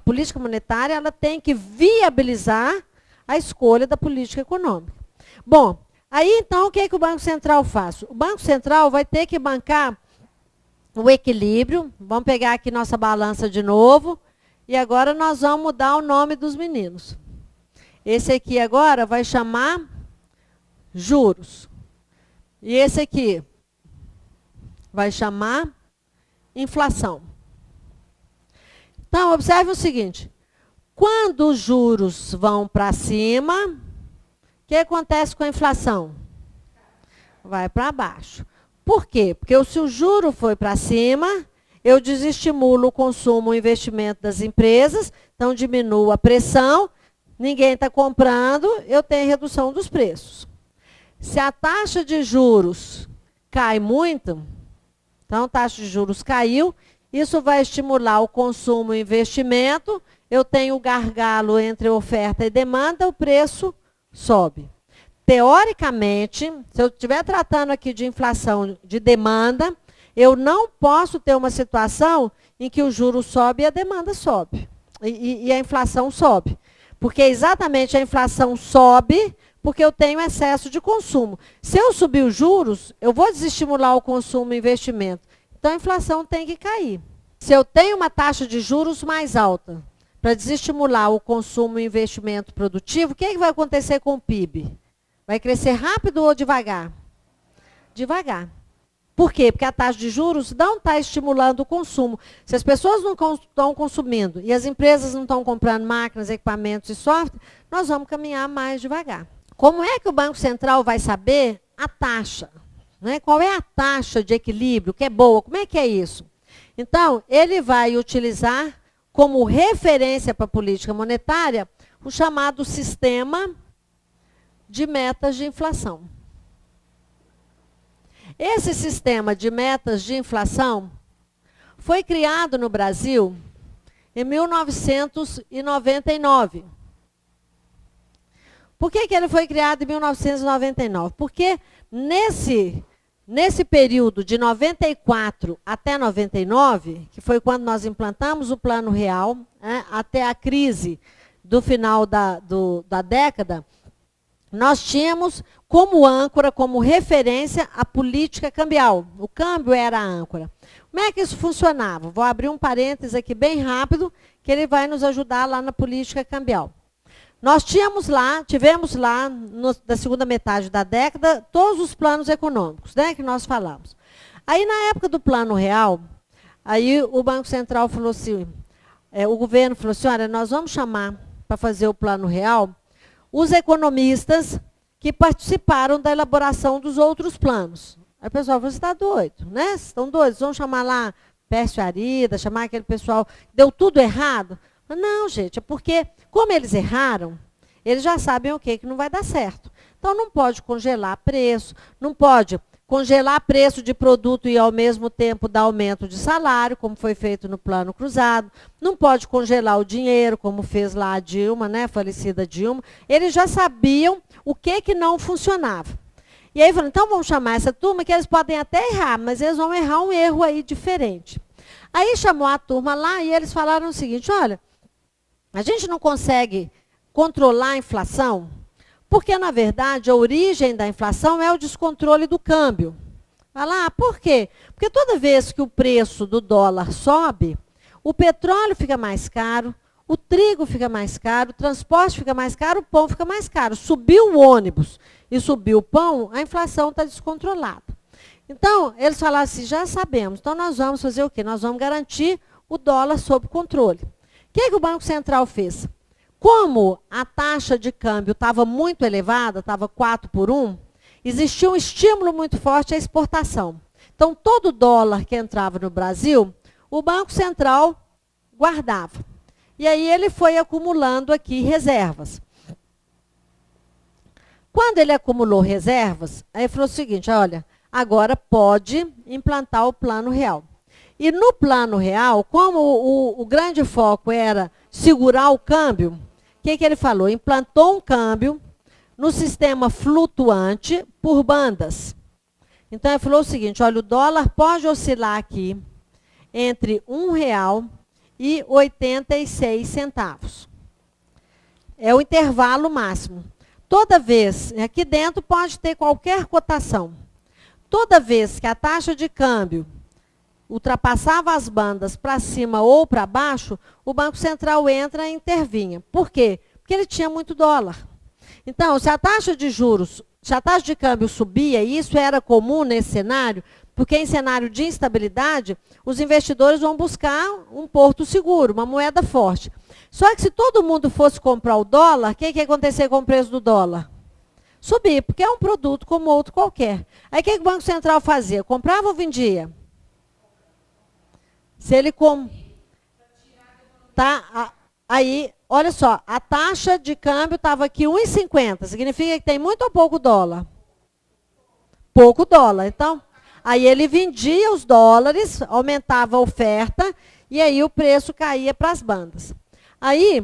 política monetária ela tem que viabilizar a escolha da política econômica. Bom, aí então o que é que o Banco Central faz? O Banco Central vai ter que bancar o equilíbrio. Vamos pegar aqui nossa balança de novo. E agora nós vamos mudar o nome dos meninos. Esse aqui agora vai chamar juros. E esse aqui vai chamar inflação. Então, observe o seguinte. Quando os juros vão para cima, o que acontece com a inflação? Vai para baixo. Por quê? Porque se o juro foi para cima, eu desestimulo o consumo e o investimento das empresas, então diminuo a pressão, ninguém está comprando, eu tenho redução dos preços. Se a taxa de juros cai muito, então a taxa de juros caiu, isso vai estimular o consumo e o investimento, eu tenho o gargalo entre oferta e demanda, o preço sobe. Teoricamente, se eu estiver tratando aqui de inflação de demanda, eu não posso ter uma situação em que o juro sobe e a demanda sobe. E a inflação sobe. Porque exatamente a inflação sobe porque eu tenho excesso de consumo. Se eu subir os juros, eu vou desestimular o consumo e o investimento. Então a inflação tem que cair. Se eu tenho uma taxa de juros mais alta para desestimular o consumo e o investimento produtivo, o que vai acontecer com o PIB? Vai crescer rápido ou devagar? Devagar. Por quê? Porque a taxa de juros não está estimulando o consumo. Se as pessoas não estão consumindo e as empresas não estão comprando máquinas, equipamentos e software, nós vamos caminhar mais devagar. Como é que o Banco Central vai saber a taxa? Né? Qual é a taxa de equilíbrio que é boa? Como é que é isso? Então, ele vai utilizar como referência para a política monetária o chamado sistema de metas de inflação. Esse sistema de metas de inflação foi criado no Brasil em 1999. Por que ele foi criado em 1999? Porque nesse período de 94 até 99, que foi quando nós implantamos o Plano Real, né, até a crise do final da década, nós tínhamos como âncora, como referência, a política cambial. O câmbio era a âncora. Como é que isso funcionava? Vou abrir um parênteses aqui bem rápido, que ele vai nos ajudar lá na política cambial. Nós tivemos lá, na segunda metade da década, todos os planos econômicos, né, que nós falamos. Aí, na época do Plano Real, aí o Banco Central falou assim, o governo falou assim, olha, nós vamos chamar para fazer o Plano Real os economistas que participaram da elaboração dos outros planos. Aí o pessoal falou, você está doido, né? Vocês estão doidos? Vamos chamar lá Pércio Arida, chamar aquele pessoal, deu tudo errado? Não, gente, é porque, como eles erraram, eles já sabem o que não vai dar certo. Então, não pode congelar preço, não pode congelar preço de produto e, ao mesmo tempo, dar aumento de salário, como foi feito no Plano Cruzado. Não pode congelar o dinheiro, como fez lá a Dilma, né, a falecida Dilma. Eles já sabiam o que não funcionava. E aí, falaram, então, vamos chamar essa turma, que eles podem até errar, mas eles vão errar um erro aí diferente. Aí, chamou a turma lá e eles falaram o seguinte, olha, a gente não consegue controlar a inflação, porque, na verdade, a origem da inflação é o descontrole do câmbio. Fala, por quê? Porque toda vez que o preço do dólar sobe, o petróleo fica mais caro, o trigo fica mais caro, o transporte fica mais caro, o pão fica mais caro. Subiu o ônibus e subiu o pão, a inflação está descontrolada. Então, eles falaram assim, já sabemos, então nós vamos fazer o quê? Nós vamos garantir o dólar sob controle. O que o Banco Central fez? Como a taxa de câmbio estava muito elevada, estava 4 por 1, existia um estímulo muito forte à exportação. Então, todo dólar que entrava no Brasil, o Banco Central guardava. E aí ele foi acumulando aqui reservas. Quando ele acumulou reservas, aí ele falou o seguinte, olha, agora pode implantar o Plano Real. E no Plano Real, como o grande foco era segurar o câmbio, o que ele falou? Implantou um câmbio no sistema flutuante por bandas. Então, ele falou o seguinte, olha, o dólar pode oscilar aqui entre R$ 1 R$ 1,86. É o intervalo máximo. Toda vez, aqui dentro pode ter qualquer cotação. Toda vez que a taxa de câmbio ultrapassava as bandas para cima ou para baixo, o Banco Central entra e intervinha. Por quê? Porque ele tinha muito dólar. Então, se a taxa de juros, se a taxa de câmbio subia, e isso era comum nesse cenário, porque em cenário de instabilidade, os investidores vão buscar um porto seguro, uma moeda forte. Só que se todo mundo fosse comprar o dólar, o que ia acontecer com o preço do dólar? Subir, porque é um produto como outro qualquer. Aí o que o Banco Central fazia? Comprava ou vendia? Se ele aí, olha só, a taxa de câmbio estava aqui 1,50. Significa que tem muito ou pouco dólar? Pouco dólar. Então, aí ele vendia os dólares, aumentava a oferta, e aí o preço caía para as bandas. Aí,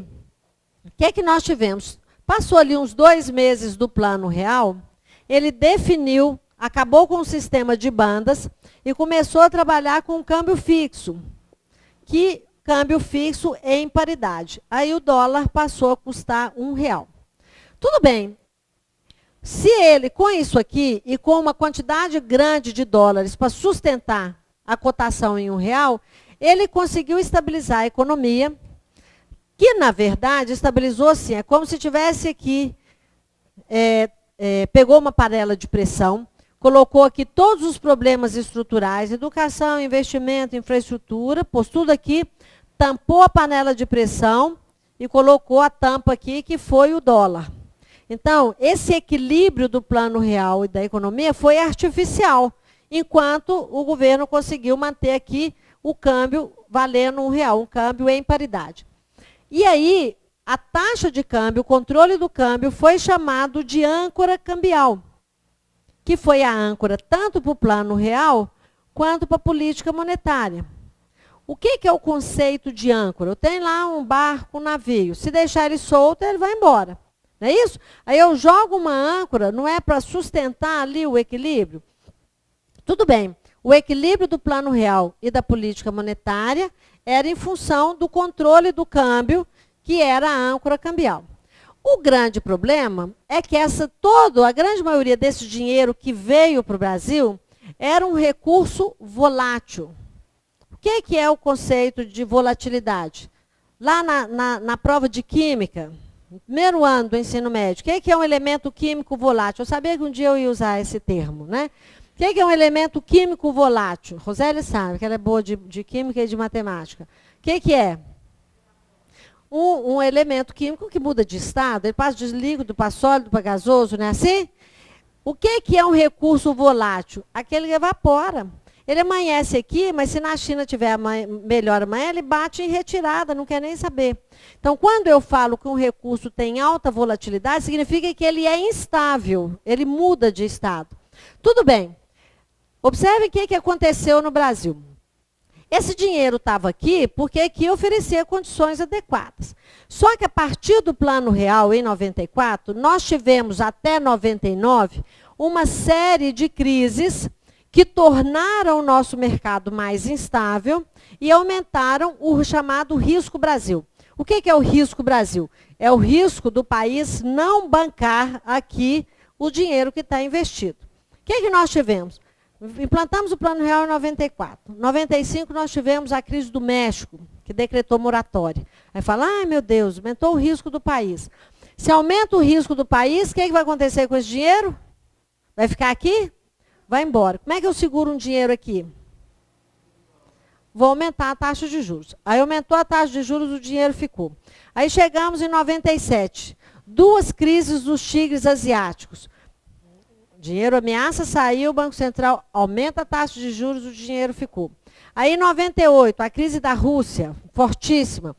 o que nós tivemos? Passou ali uns 2 meses do Plano Real, ele definiu, acabou com o sistema de bandas e começou a trabalhar com câmbio fixo, que câmbio fixo em paridade. Aí o dólar passou a custar R$ 1. Tudo bem. Se ele, com isso aqui, e com uma quantidade grande de dólares para sustentar a cotação em R$ 1, ele conseguiu estabilizar a economia, que, na verdade, estabilizou assim, é como se tivesse aqui, pegou uma panela de pressão, colocou aqui todos os problemas estruturais, educação, investimento, infraestrutura, pôs tudo aqui, tampou a panela de pressão e colocou a tampa aqui, que foi o dólar. Então, esse equilíbrio do Plano Real e da economia foi artificial, enquanto o governo conseguiu manter aqui o câmbio valendo R$ 1, um câmbio em paridade. E aí, a taxa de câmbio, o controle do câmbio, foi chamado de âncora cambial, que foi a âncora tanto para o Plano Real quanto para a política monetária. O que é o conceito de âncora? Eu tenho lá um barco, um navio. Se deixar ele solto, ele vai embora. Não é isso? Aí eu jogo uma âncora, não é para sustentar ali o equilíbrio? Tudo bem. O equilíbrio do Plano Real e da política monetária era em função do controle do câmbio, que era a âncora cambial. O grande problema é que a grande maioria desse dinheiro que veio para o Brasil era um recurso volátil. O que é o conceito de volatilidade? Lá na prova de química, no primeiro ano do ensino médio, o que é um elemento químico volátil? Eu sabia que um dia eu ia usar esse termo, né? O que é um elemento químico volátil? Roseli sabe, que ela é boa de química e de matemática. O que é? Um elemento químico que muda de estado, ele passa de líquido para sólido, para gasoso, não é assim? O que é um recurso volátil? Aquele que evapora. Ele amanhece aqui, mas se na China tiver melhor amanhã, ele bate em retirada, não quer nem saber. Então, quando eu falo que um recurso tem alta volatilidade, significa que ele é instável, ele muda de estado. Tudo bem. Observe o que aconteceu no Brasil. Esse dinheiro estava aqui porque aqui oferecia condições adequadas. Só que a partir do Plano Real, em 94, nós tivemos até 99 uma série de crises que tornaram o nosso mercado mais instável e aumentaram o chamado risco Brasil. O que é o risco Brasil? É o risco do país não bancar aqui o dinheiro que está investido. O que nós tivemos? Implantamos o Plano Real em 94. Em 95, nós tivemos a crise do México, que decretou moratória. Aí fala, ai meu Deus, aumentou o risco do país. Se aumenta o risco do país, o que vai acontecer com esse dinheiro? Vai ficar aqui? Vai embora. Como é que eu seguro um dinheiro aqui? Vou aumentar a taxa de juros. Aí aumentou a taxa de juros, o dinheiro ficou. Aí chegamos em 97. 2 crises dos tigres asiáticos. Dinheiro ameaça sair, o Banco Central aumenta a taxa de juros, o dinheiro ficou. Aí, em 98, a crise da Rússia, fortíssima.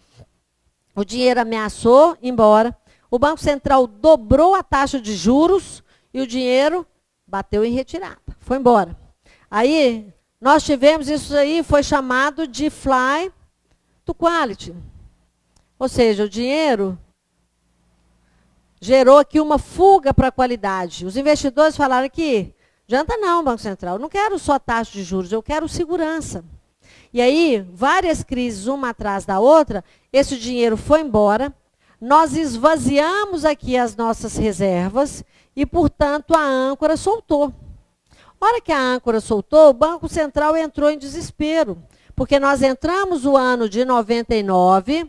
O dinheiro ameaçou ir embora. O Banco Central dobrou a taxa de juros e o dinheiro bateu em retirada. Foi embora. Aí, nós tivemos isso aí, foi chamado de fly to quality. Ou seja, o dinheiro gerou aqui uma fuga para a qualidade. Os investidores falaram aqui, adianta não, Banco Central, eu não quero só taxa de juros, eu quero segurança. E aí, várias crises, uma atrás da outra, esse dinheiro foi embora, nós esvaziamos aqui as nossas reservas e, portanto, a âncora soltou. A hora que a âncora soltou, o Banco Central entrou em desespero, porque nós entramos o ano de 99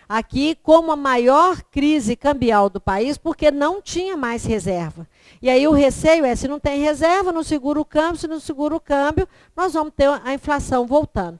aqui como a maior crise cambial do país, porque não tinha mais reserva. E aí o receio é, se não tem reserva, não segura o câmbio, se não segura o câmbio, nós vamos ter a inflação voltando.